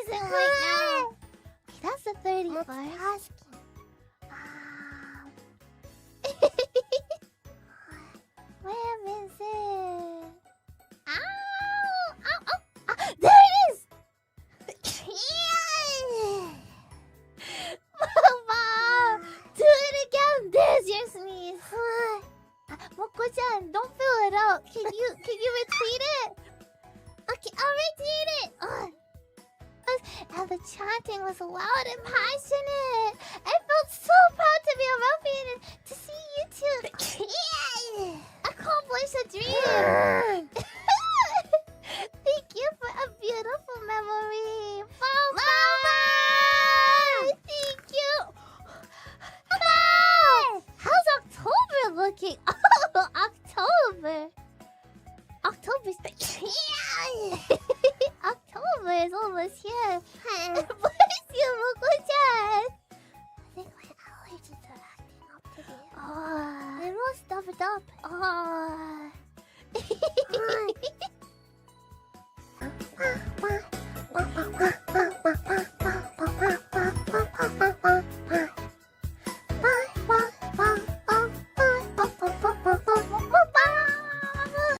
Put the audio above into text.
sneezing right now. Okay, that's the 31st. Where is it? Ow! Ow! Oh! Ah, there it is! Mama! Do it again! There's your sneeze! Moko-chan, don't fill it out. Can you retweet it? Okay, I'll retweet it! And the chanting was loud and passionate. I felt so proud to be a ruffian and to see you two accomplish a dream. Thank you for a beautiful memory, Mama. Thank you. Mama! How's October looking? Oh, October. October's October is almost here. Bless you, Moko-chan. I think my allergies are acting up today. Oh, they're all stuffed up. Oh.